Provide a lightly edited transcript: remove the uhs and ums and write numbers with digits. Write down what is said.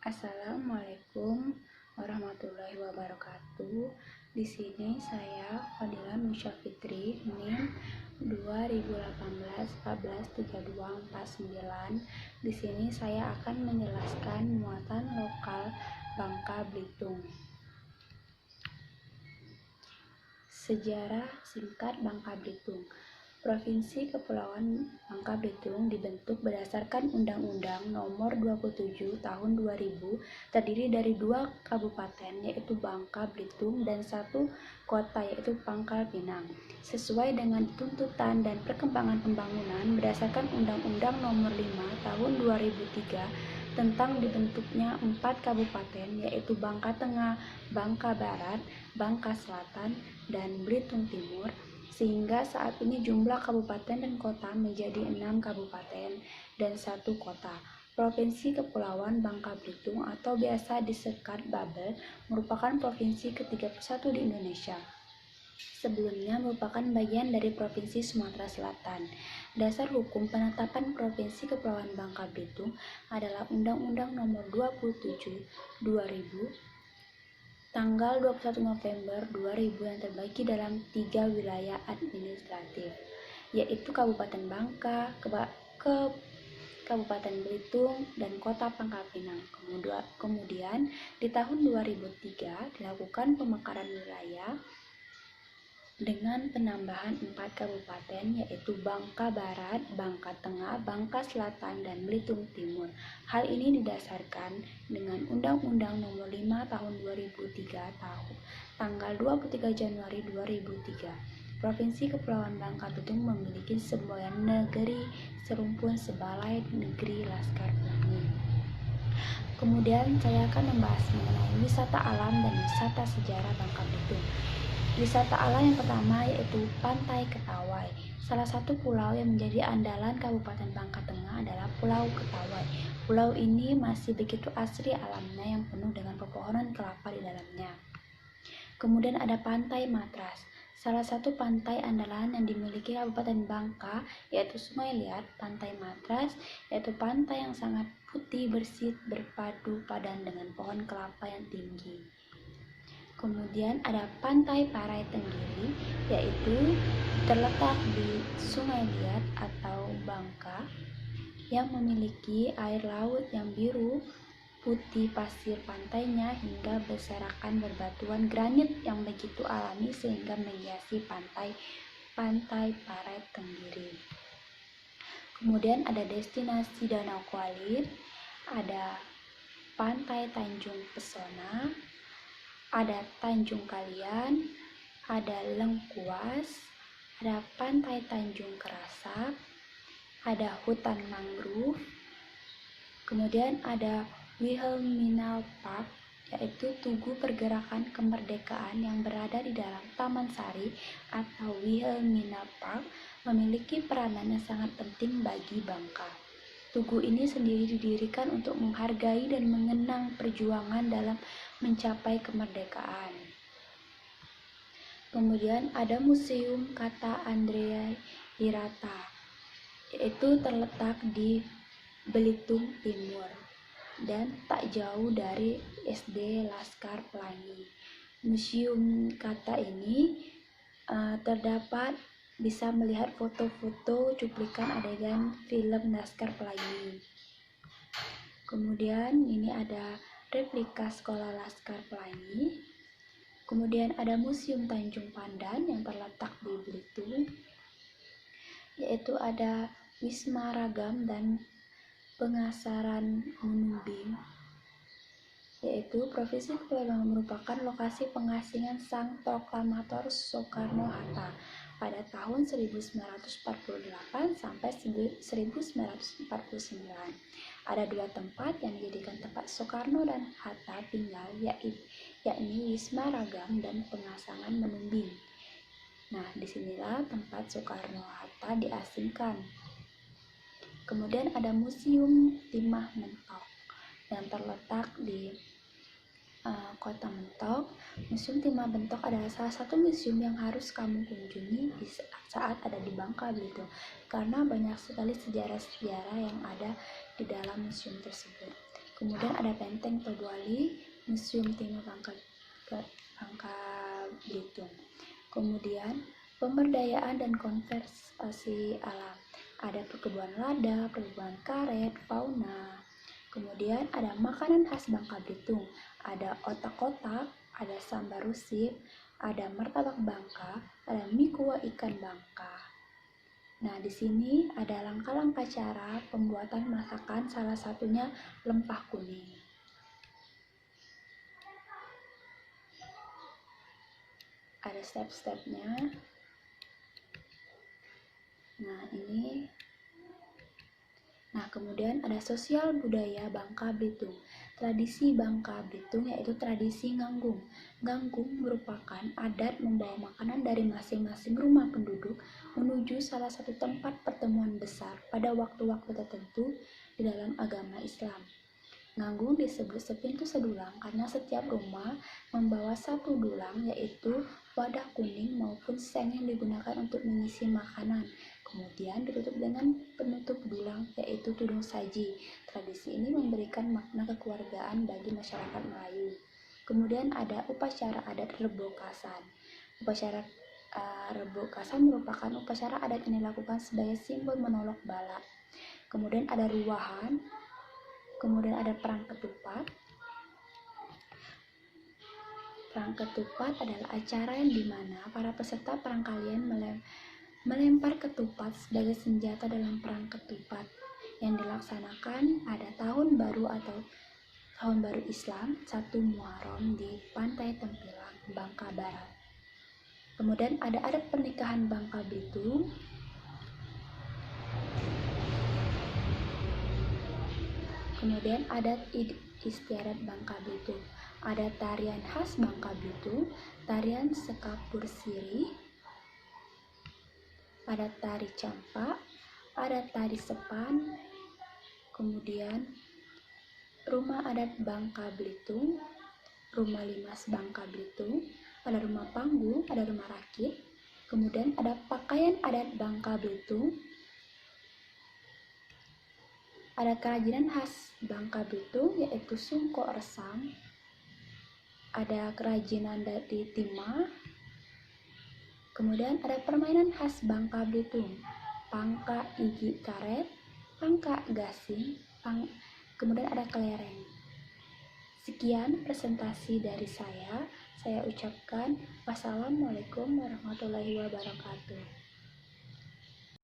Assalamualaikum warahmatullahi wabarakatuh. Di sini saya Fadila Nusya Fitri, NIM 2018-143249. Di sini saya akan menjelaskan muatan lokal Bangka Belitung. Sejarah singkat Bangka Belitung. Provinsi Kepulauan Bangka Belitung dibentuk berdasarkan Undang-Undang Nomor 27 Tahun 2000, terdiri dari 2 kabupaten yaitu Bangka Belitung dan 1 kota yaitu Pangkal Pinang. Sesuai dengan tuntutan dan perkembangan pembangunan berdasarkan Undang-Undang Nomor 5 Tahun 2003 tentang dibentuknya 4 kabupaten yaitu Bangka Tengah, Bangka Barat, Bangka Selatan, dan Belitung Timur, sehingga saat ini jumlah kabupaten dan kota menjadi 6 kabupaten dan 1 kota. Provinsi Kepulauan Bangka Belitung atau biasa disingkat Babel merupakan provinsi ke-31 di Indonesia. Sebelumnya merupakan bagian dari Provinsi Sumatera Selatan. Dasar hukum penetapan Provinsi Kepulauan Bangka Belitung adalah Undang-Undang Nomor 27 2000 tanggal 21 November 2000 yang terbagi dalam 3 wilayah administratif, yaitu Kabupaten Bangka, Kabupaten Belitung, dan Kota Pangkal Pinang. Kemudian di tahun 2003 dilakukan pemekaran wilayah dengan penambahan 4 kabupaten yaitu Bangka Barat, Bangka Tengah, Bangka Selatan, dan Belitung Timur. Hal ini didasarkan dengan Undang-Undang Nomor 5 Tahun 2003 tanggal 23 Januari 2003. Provinsi Kepulauan Bangka Belitung memiliki semboyan negeri serumpun sebalai negeri Laskar Pelangi. Kemudian saya akan membahas mengenai wisata alam dan wisata sejarah Bangka Belitung. Wisata alam yang pertama yaitu Pantai Ketawai. Salah satu pulau yang menjadi andalan Kabupaten Bangka Tengah adalah Pulau Ketawai. Pulau ini masih begitu asri alamnya yang penuh dengan pepohonan kelapa di dalamnya. Kemudian ada Pantai Matras. Salah satu pantai andalan yang dimiliki Kabupaten Bangka yaitu Sungai Liat. Pantai Matras yaitu pantai yang sangat putih bersih berpadu padan dengan pohon kelapa yang tinggi. Kemudian ada Pantai Parai Tenggiri, yaitu terletak di Sungai Liat atau Bangka, yang memiliki air laut yang biru putih pasir pantainya hingga berserakan berbatuan granit yang begitu alami sehingga menghiasi pantai Parai Tenggiri. Kemudian ada destinasi Danau Kualit, ada Pantai Tanjung Pesona, ada Tanjung Kalian, ada Lengkuas, ada Pantai Tanjung Kerasak, ada hutan mangrove, kemudian ada Wilhelmina Park, yaitu Tugu Pergerakan Kemerdekaan yang berada di dalam Taman Sari atau Wilhelmina Park memiliki peranan yang sangat penting bagi Bangka. Tugu ini sendiri didirikan untuk menghargai dan mengenang perjuangan dalam mencapai kemerdekaan. Kemudian ada Museum Kata Andrea Hirata, yaitu terletak di Belitung Timur dan tak jauh dari SD Laskar Pelangi. Museum Kata ini terdapat bisa melihat foto-foto cuplikan adegan film Laskar Pelangi. Kemudian ini ada replika sekolah Laskar Pelangi. Kemudian ada Museum Tanjung Pandan yang terletak di Belitung, yaitu ada Wisma Ragam dan Pengasaran Menumbing, yaitu Provinsi Kepulauan merupakan lokasi pengasingan Sang Proklamator Soekarno-Hatta pada tahun 1948 sampai 1949. Ada 2 tempat yang dijadikan tempat Soekarno dan Hatta tinggal, yakni Wisma Ragam dan Pengasangan Menumbing. Nah, disinilah tempat Soekarno-Hatta diasingkan. Kemudian ada Museum Timah Mentok yang terletak di Kota Mentok. Museum Timah Mentok adalah salah satu museum yang harus kamu kunjungi di saat ada di Bangka Belitung, karena banyak sekali sejarah-sejarah yang ada di dalam museum tersebut. Kemudian ada Benteng Tobuali, Museum Timur Bangka Belitung. Kemudian pemberdayaan dan konservasi alam. Ada perkebunan lada, perkebunan karet, fauna. Kemudian ada makanan khas Bangka Belitung. Ada otak-otak, ada sambar rusip, ada martabak Bangka, ada mie kuah ikan Bangka. Nah, di sini ada langkah-langkah cara pembuatan masakan, salah satunya lempah kuning. Ada step-stepnya. Nah, kemudian ada sosial budaya Bangka Belitung. Tradisi Bangka Belitung yaitu tradisi nganggung. Nganggung merupakan adat membawa makanan dari masing-masing rumah penduduk menuju salah satu tempat pertemuan besar pada waktu-waktu tertentu di dalam agama Islam. Nganggung disebut sepintu sedulang karena setiap rumah membawa satu dulang, yaitu wadah kuning maupun seng yang digunakan untuk mengisi makanan. Kemudian ditutup dengan penutup dulang, yaitu tudung saji. Tradisi ini memberikan makna kekeluargaan bagi masyarakat Melayu. Kemudian ada upacara adat Rebokasan. Upacara Rebokasan merupakan upacara adat yang dilakukan sebagai simbol menolak bala. Kemudian ada ruwahan. Kemudian ada perang ketupat. Perang ketupat adalah acara yang dimana para peserta perang kalian melempar ketupat sebagai senjata dalam perang ketupat yang dilaksanakan pada tahun baru atau tahun baru Islam 1 Muharram di Pantai Tempilang, Bangka Barat. Kemudian ada adat pernikahan Bangka Belitung. Kemudian adat istiadat Bangka Belitung. Ada tarian khas Bangka Belitung, tarian sekapur sirih, ada tari campak, ada tari sepan. Kemudian rumah adat Bangka Belitung, rumah limas Bangka Belitung, ada rumah panggung, ada rumah rakit. Kemudian ada pakaian adat Bangka Belitung. Ada kerajinan khas Bangka Belitung yaitu sungkok resam. Ada kerajinan dari timah. Kemudian ada permainan khas Bangka Belitung, pangka igi karet, pangka gasing, kemudian ada kelereng. Sekian presentasi dari saya ucapkan wassalamualaikum warahmatullahi wabarakatuh.